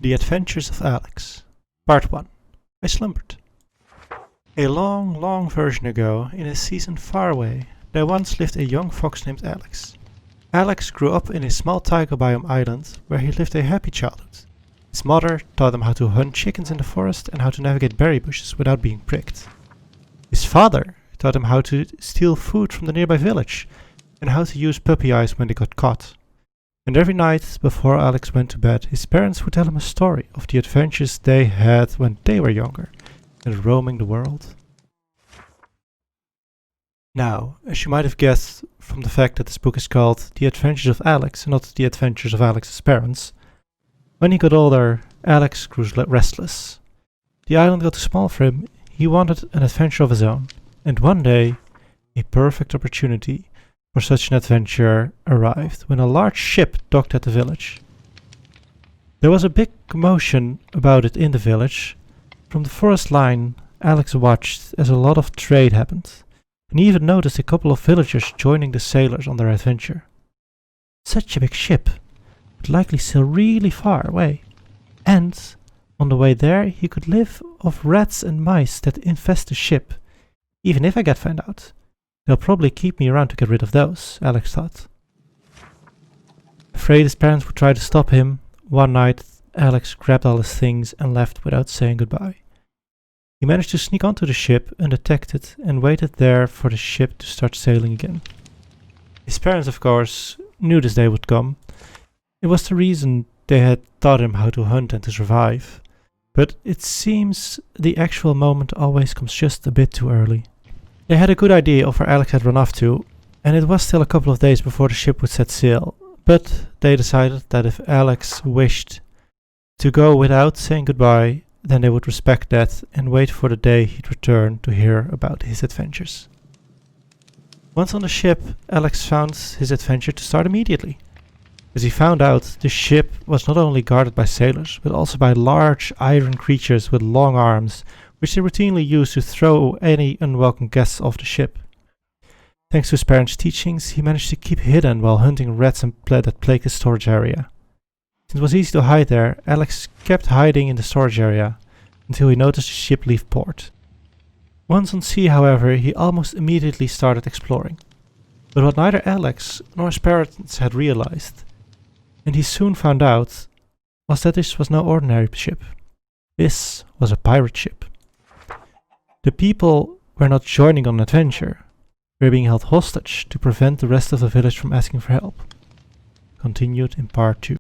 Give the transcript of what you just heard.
The Adventures of Alex, Part 1, by Slumperd. A long, long version ago, in a season far away, there once lived a young fox named Alex. Alex grew up in a small taiga biome island, where he lived a happy childhood. His mother taught him how to hunt chickens in the forest and how to navigate berry bushes without being pricked. His father taught him how to steal food from the nearby village, and how to use puppy eyes when they got caught. And every night, before Alex went to bed, his parents would tell him a story of the adventures they had when they were younger and roaming the world. Now, as you might have guessed from the fact that this book is called The Adventures of Alex and not The Adventures of Alex's Parents, when he got older, Alex grew restless. The island got too small for him, he wanted an adventure of his own, and one day, a perfect opportunity for such an adventure arrived when a large ship docked at the village. There was a big commotion about it in the village. From the forest line, Alex watched as a lot of trade happened, and he even noticed a couple of villagers joining the sailors on their adventure. Such a big ship would likely sail really far away, and on the way there he could live off rats and mice that infest the ship. Even if I get found out, they'll probably keep me around to get rid of those, Alex thought. Afraid his parents would try to stop him, one night Alex grabbed all his things and left without saying goodbye. He managed to sneak onto the ship undetected and waited there for the ship to start sailing again. His parents, of course, knew this day would come. It was the reason they had taught him how to hunt and to survive. But it seems the actual moment always comes just a bit too early. They had a good idea of where Alex had run off to, and it was still a couple of days before the ship would set sail, but they decided that if Alex wished to go without saying goodbye, then they would respect that and wait for the day he'd return to hear about his adventures. Once on the ship, Alex found his adventure to start immediately. As he found out, the ship was not only guarded by sailors, but also by large iron creatures with long arms, which they routinely used to throw any unwelcome guests off the ship. Thanks to his parents' teachings, he managed to keep hidden while hunting rats that plagued the storage area. Since it was easy to hide there, Alex kept hiding in the storage area until he noticed the ship leave port. Once on sea, however, he almost immediately started exploring. But what neither Alex nor his parents had realized, and he soon found out, was that this was no ordinary ship. This was a pirate ship. The people were not joining on an adventure. They were being held hostage to prevent the rest of the village from asking for help. Continued in part 2.